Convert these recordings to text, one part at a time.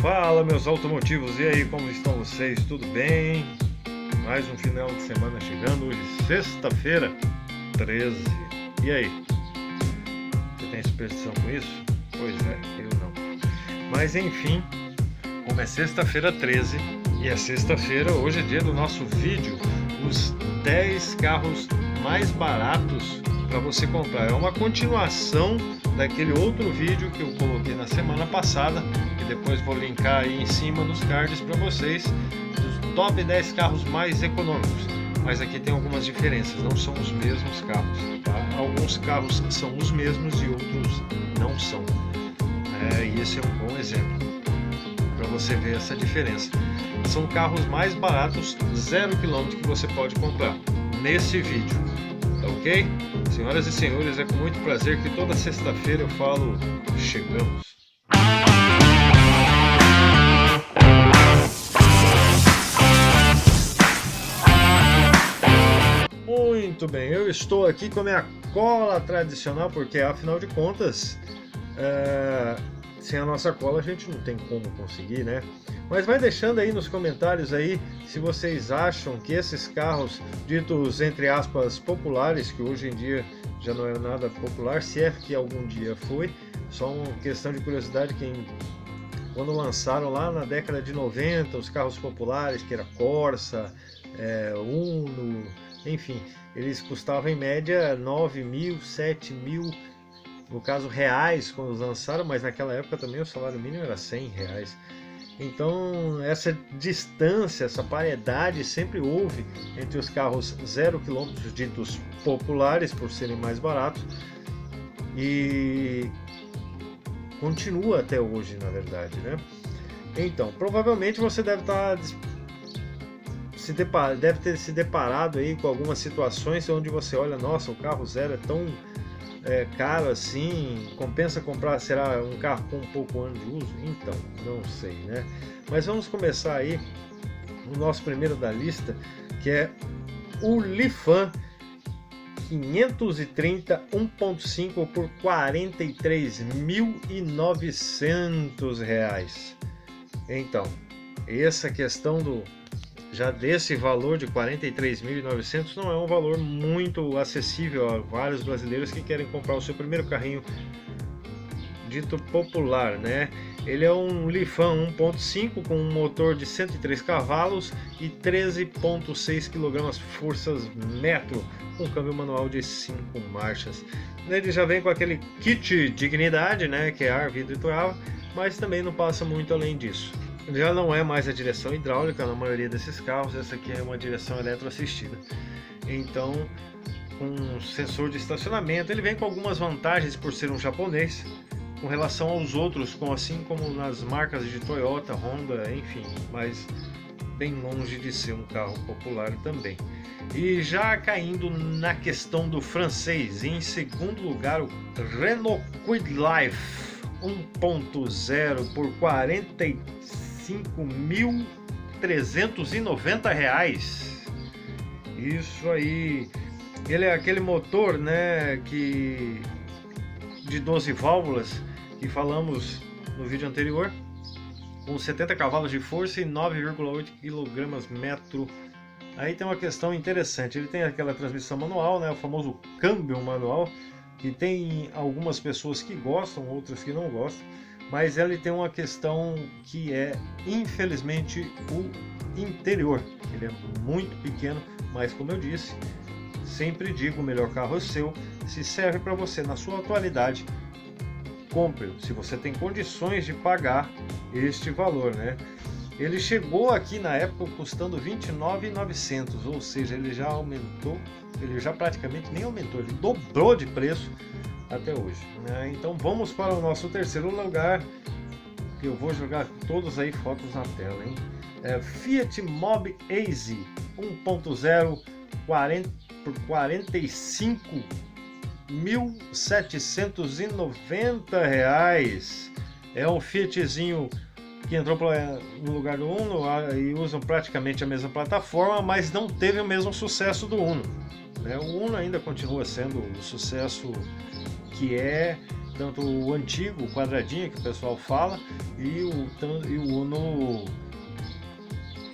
Fala, meus automotivos, e aí, como estão vocês? Tudo bem? Mais um final de semana chegando, hoje sexta-feira 13. E aí? Você tem superstição com isso? Pois é, eu não. Mas enfim, como é sexta-feira 13 e é sexta-feira, hoje é dia do nosso vídeo, os 10 carros mais baratos para você comprar. É uma continuação daquele outro vídeo que eu coloquei na semana passada, que depois vou linkar aí em cima nos cards para vocês, dos top 10 carros mais econômicos. Mas aqui tem algumas diferenças, não são os mesmos carros, tá? Alguns carros são os mesmos e outros não são. E esse é um bom exemplo para você ver essa diferença. São carros mais baratos, 0 km, que você pode comprar nesse vídeo, tá ok? Senhoras e senhores, é com muito prazer que toda sexta-feira eu falo, chegamos. Muito bem, eu estou aqui com a minha cola tradicional, porque afinal de contas, sem a nossa cola a gente não tem como conseguir, né? Mas vai deixando aí nos comentários aí se vocês acham que esses carros ditos, entre aspas, populares, que hoje em dia já não é nada popular, se é que algum dia foi, só uma questão de curiosidade, quando lançaram lá na década de 90 os carros populares, que era Corsa, Uno, enfim, eles custavam em média 9 mil, 7 mil, no caso reais quando lançaram, mas naquela época também o salário mínimo era 100 reais. Então essa distância, essa paridade sempre houve entre os carros 0 km ditos populares por serem mais baratos e continua até hoje, na verdade, né? Então provavelmente você deve ter se deparado aí com algumas situações onde você olha, nossa, o carro zero é tão caro assim, compensa comprar, será um carro com um pouco ano de uso? Então, não sei, né? Mas vamos começar aí o nosso primeiro da lista, que é o Lifan 530 1.5 por R$ 43.900. Então, essa questão já desse valor de 43.900 não é um valor muito acessível a vários brasileiros que querem comprar o seu primeiro carrinho dito popular, né? Ele é um Lifan 1.5 com um motor de 103 cavalos e 13.6 kg forças metro, com câmbio manual de 5 marchas. Ele já vem com aquele kit dignidade, né, que é ar, vidro e trava, mas também não passa muito além disso. Já não é mais a direção hidráulica na maioria desses carros, essa aqui é uma direção eletroassistida. Então, com sensor de estacionamento, ele vem com algumas vantagens por ser um japonês, com relação aos outros, assim como nas marcas de Toyota, Honda, enfim, mas bem longe de ser um carro popular também. E já caindo na questão do francês, em segundo lugar o Renault Kwid Life 1.0 por R$ 45.390. Isso aí. Ele é aquele motor, né, de 12 válvulas que falamos no vídeo anterior, com 70 cavalos de força e 9,8 kg/metro. Aí tem uma questão interessante, ele tem aquela transmissão manual, né, o famoso câmbio manual, que tem algumas pessoas que gostam, outras que não gostam, mas ele tem uma questão que é, infelizmente, o interior. Ele é muito pequeno, mas como eu disse, sempre digo, o melhor carro é o seu. Se serve para você na sua atualidade, compre-o, se você tem condições de pagar este valor, né? Ele chegou aqui na época custando R$ 29.900, ou seja, ele já aumentou, ele já praticamente nem aumentou, ele dobrou de preço até hoje, né? Então vamos para o nosso terceiro lugar, que eu vou jogar todos aí fotos na tela, hein? Fiat Mobi Easy 1.0 por R$ 45.790. É um Fiatzinho que entrou no lugar do Uno e usam praticamente a mesma plataforma, mas não teve o mesmo sucesso do Uno, né? O Uno ainda continua sendo o sucesso que é tanto o antigo, o quadradinho que o pessoal fala, e o Uno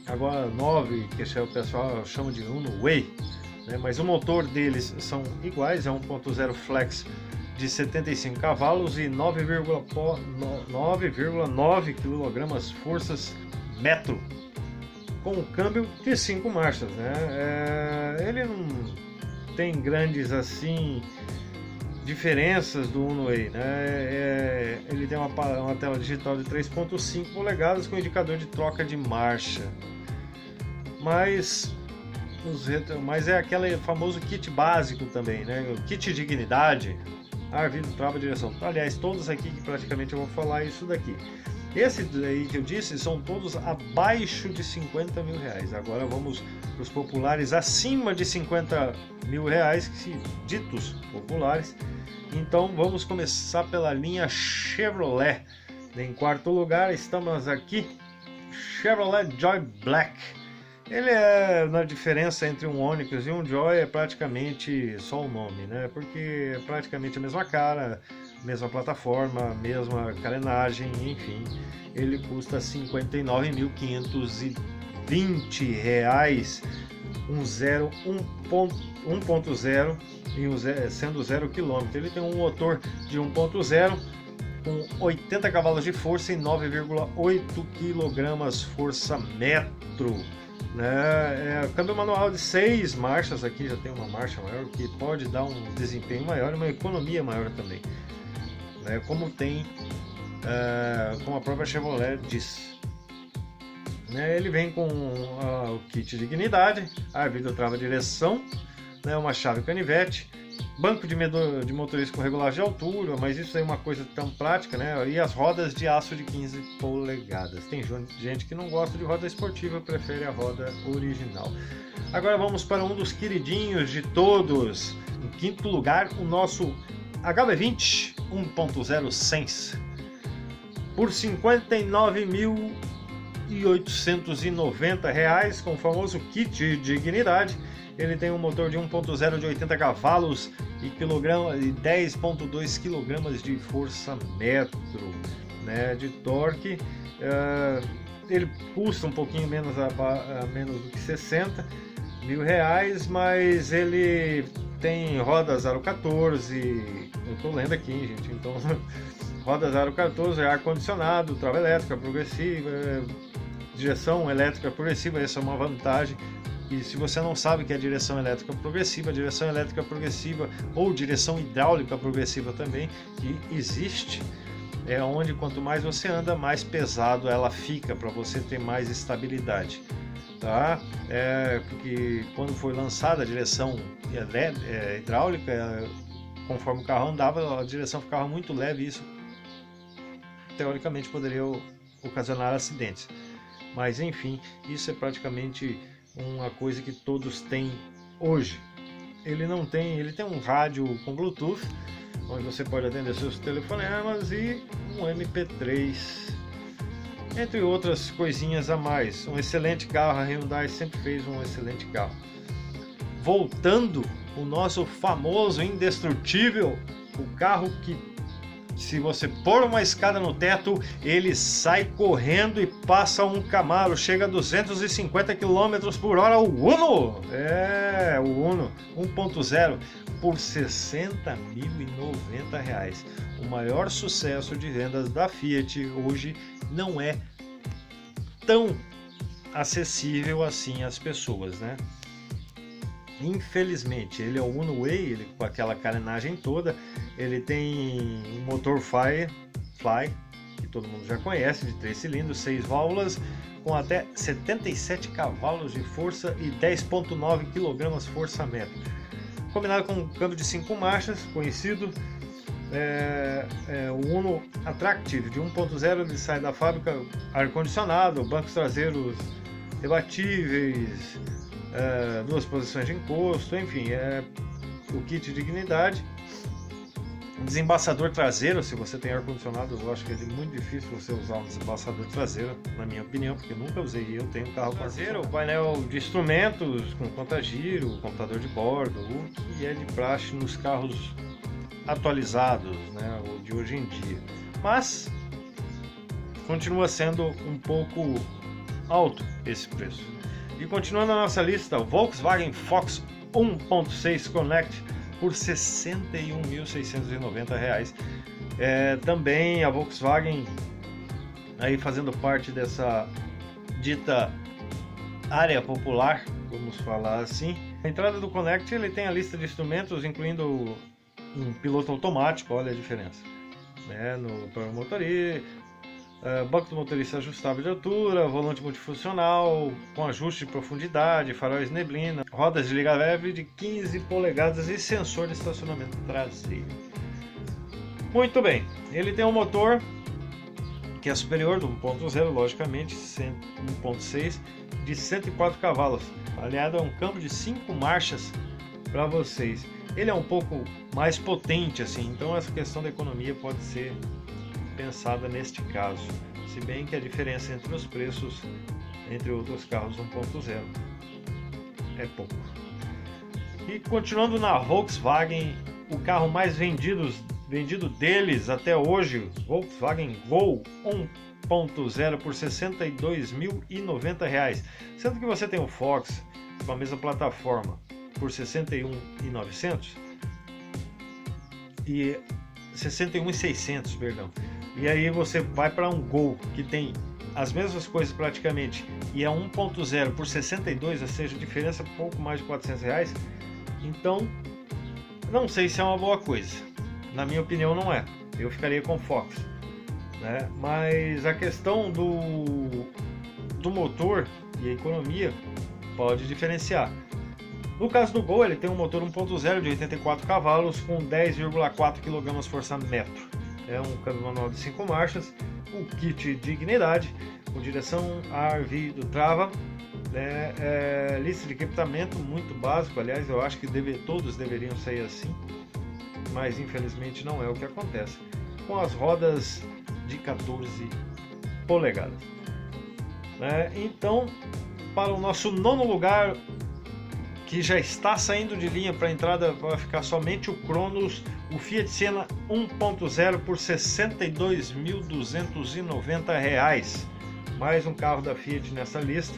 agora 9, que o pessoal chama de Uno Way, né? Mas o motor deles são iguais, é 1.0 flex de 75 cavalos e 9,9 kg forças metro, com o câmbio de 5 marchas, né? Ele não tem grandes assim diferenças do Uno Way, né? Ele tem uma tela digital de 3.5 polegadas com indicador de troca de marcha, mas é aquele famoso kit básico também, né? O kit dignidade, ar, vidro, trava, direção. Aliás, todos aqui que praticamente eu vou falar isso daqui. Esse aí que eu disse são todos abaixo de 50 mil reais. Agora vamos para os populares acima de 50 mil reais, ditos populares. Então vamos começar pela linha Chevrolet. Em quarto lugar estamos aqui, Chevrolet Joy Black. Ele na diferença entre um Onix e um Joy é praticamente só o nome, né? Porque é praticamente a mesma cara, mesma plataforma, mesma carenagem, enfim. Ele custa R$ 59.520, um 1.0 e sendo 0 km. Ele tem um motor de 1.0 com 80 cavalos de força e 9,8 kg força metro. Né? Câmbio manual de 6 marchas, aqui já tem uma marcha maior, que pode dar um desempenho maior e uma economia maior também, né? Como a própria Chevrolet diz, né? Ele vem com o kit dignidade, ar, vidro, trava, direção, né? Uma chave canivete, banco de motorista com regulagem de altura, mas isso é uma coisa tão prática, né? E as rodas de aço de 15 polegadas. Tem gente que não gosta de roda esportiva, prefere a roda original. Agora vamos para um dos queridinhos de todos. Em quinto lugar, o nosso HB20 1.0 Sense, por R$ 59.890, com o famoso kit de dignidade. Ele tem um motor de 1.0 de 80 cavalos e 10,2 kg de força metro, né, de torque. Ele custa um pouquinho menos do que 60 mil reais, mas ele tem rodas aro 14, eu estou lendo aqui, gente, então rodas aro 14, ar condicionado, trava elétrica progressiva, direção elétrica progressiva. Essa é uma vantagem. E se você não sabe o que é direção elétrica progressiva ou direção hidráulica progressiva também, que existe, é onde quanto mais você anda, mais pesado ela fica, para você ter mais estabilidade, tá? Porque quando foi lançada a direção hidráulica, conforme o carro andava, a direção ficava muito leve, e isso teoricamente poderia ocasionar acidentes. Mas enfim, isso é praticamente uma coisa que todos têm hoje. Ele tem um rádio com Bluetooth, onde você pode atender seus telefonemas, e um MP3, entre outras coisinhas a mais. Um excelente carro, a Hyundai sempre fez um excelente carro. Voltando, o nosso famoso indestrutível, o carro que, se você pôr uma escada no teto, ele sai correndo e passa um Camaro, chega a 250 km por hora, o Uno! O Uno 1.0 por R$ 60.090. O maior sucesso de vendas da Fiat hoje não é tão acessível assim às pessoas, né? Infelizmente, ele é o Uno Way, ele, com aquela carenagem toda. Ele tem um motor Fly, que todo mundo já conhece, de 3 cilindros, 6 válvulas, com até 77 cavalos de força e 10,9 kg força metro. Combinado com um câmbio de 5 marchas, conhecido, o Uno Attractive de 1.0, ele sai da fábrica ar-condicionado, bancos traseiros rebatíveis, 2 posições de encosto, enfim, o kit de dignidade. Desembaçador traseiro, se você tem ar-condicionado, eu acho que é muito difícil você usar um desembaçador traseiro, na minha opinião, porque nunca usei. Eu tenho um carro traseiro, painel de instrumentos com conta-giro, computador de bordo, o que é de praxe nos carros atualizados, né, o de hoje em dia, mas continua sendo um pouco alto esse preço. E continuando a nossa lista, o Volkswagen Fox 1.6 Connect por R$ 61.690. Também a Volkswagen aí fazendo parte dessa dita área popular, vamos falar assim. A entrada do Connect, ele tem a lista de instrumentos, incluindo um piloto automático, olha a diferença, né, para o motorista, banco do motorista ajustável de altura, volante multifuncional com ajuste de profundidade, faróis neblina, rodas de liga leve de 15 polegadas e sensor de estacionamento traseiro. Muito bem, ele tem um motor que é superior do 1.0, logicamente, 1.6, de 104 cavalos, aliado a um câmbio de 5 marchas para vocês. Ele é um pouco mais potente, assim, então essa questão da economia pode ser pensada neste caso, se bem que a diferença entre os preços entre outros carros 1.0 é pouco. E continuando na Volkswagen, o carro mais vendido deles até hoje, Volkswagen Gol 1.0 por R$ 62.090, sendo que você tem o Fox com a mesma plataforma por R$ 61.900 e 61.600, perdão. E aí você vai para um Gol que tem as mesmas coisas praticamente e é 1.0 por 62, ou seja, diferença pouco mais de R$400. Então, não sei se é uma boa coisa. Na minha opinião, não é. Eu ficaria com o Fox, né? Mas a questão do motor e a economia pode diferenciar. No caso do Gol, ele tem um motor 1.0 de 84 cavalos com 10,4 kgfm. É um câmbio manual de 5 marchas, um kit dignidade, com direção, ar, vidro, trava, né? Lista de equipamento muito básico, aliás, eu acho que todos deveriam sair assim, mas infelizmente não é o que acontece, com as rodas de 14 polegadas. Então, para o nosso nono lugar, que já está saindo de linha para a entrada, vai ficar somente o Cronos, o Fiat Siena 1.0 por R$ 62.290. Mais um carro da Fiat nessa lista.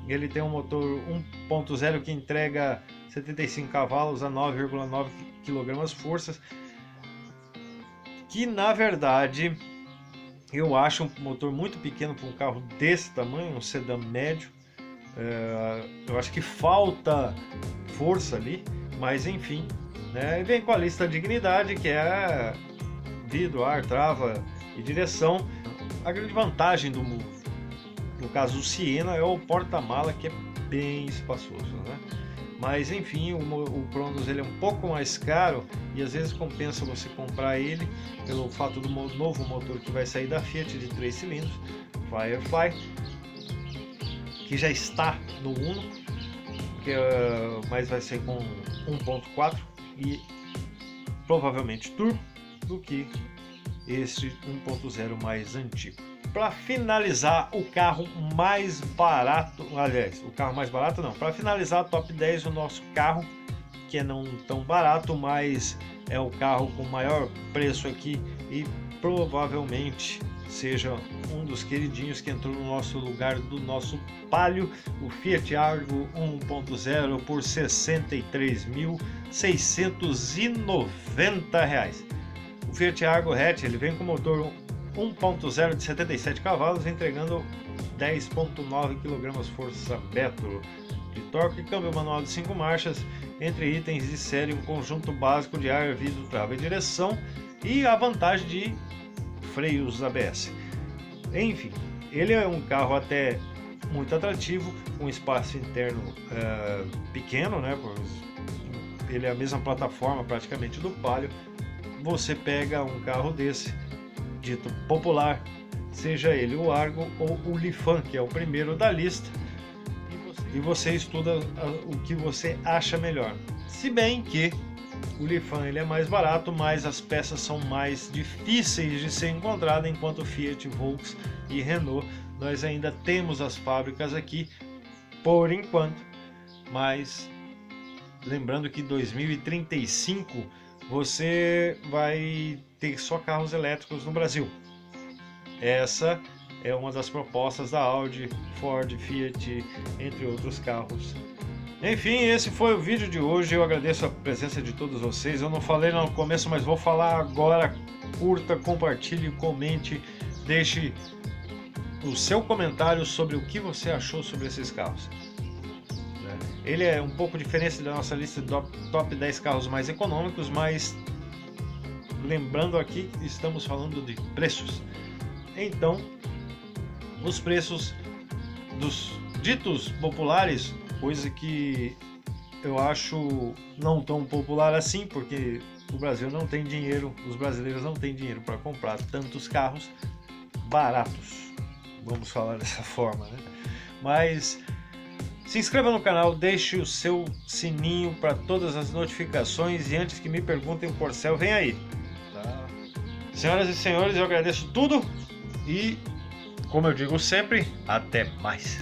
Ele tem um motor 1.0 que entrega 75 cavalos a 9,9 kgf, que na verdade eu acho um motor muito pequeno para um carro desse tamanho, um sedã médio. Eu acho que falta força ali, mas enfim, né? Vem com a lista dignidade, que é vidro, ar, trava e direção. A grande vantagem no caso do Siena é o porta-mala, que é bem espaçoso, né? Mas enfim, o Cronos ele é um pouco mais caro e às vezes compensa você comprar ele pelo fato do novo motor que vai sair da Fiat de 3 cilindros, Firefly, que já está no Uno, mas vai ser com 1.4 e provavelmente turbo, do que este 1.0 mais antigo. Para finalizar, o carro mais barato, aliás, o carro mais barato não, para finalizar a top 10 do nosso carro, que é não tão barato, mas é o carro com maior preço aqui e provavelmente seja um dos queridinhos que entrou no nosso lugar do nosso Palio, o Fiat Argo 1.0 por R$ 63.690. O Fiat Argo hatch ele vem com motor 1.0 de 77 cavalos, entregando 10,9 kgfm de torque, câmbio manual de 5 marchas, entre itens de série um conjunto básico de ar, vidro, trava e direção e a vantagem de freios ABS. Enfim, ele é um carro até muito atrativo, com espaço interno pequeno, né? Ele é a mesma plataforma praticamente do Palio. Você pega um carro desse, dito popular, seja ele o Argo ou o Lifan, que é o primeiro da lista, e você estuda o que você acha melhor. Se bem que o Lifan ele é mais barato, mas as peças são mais difíceis de ser encontradas, enquanto Fiat, Volks e Renault nós ainda temos as fábricas aqui por enquanto, mas lembrando que 2035 você vai ter só carros elétricos no Brasil. Essa é uma das propostas da Audi, Ford, Fiat, entre outros carros. Enfim, esse foi o vídeo de hoje. Eu agradeço a presença de todos vocês. Eu não falei no começo, mas vou falar agora. Curta, compartilhe, comente, deixe o seu comentário sobre o que você achou sobre esses carros. Ele é um pouco diferente da nossa lista de top 10 carros mais econômicos, mas lembrando aqui que estamos falando de preços. Então, os preços dos ditos populares, coisa que eu acho não tão popular assim, porque o Brasil não tem dinheiro, os brasileiros não têm dinheiro para comprar tantos carros baratos, vamos falar dessa forma, né? Mas se inscreva no canal, deixe o seu sininho para todas as notificações e antes que me perguntem, o Corcel vem aí, tá? Senhoras e senhores, eu agradeço tudo e, como eu digo sempre, até mais.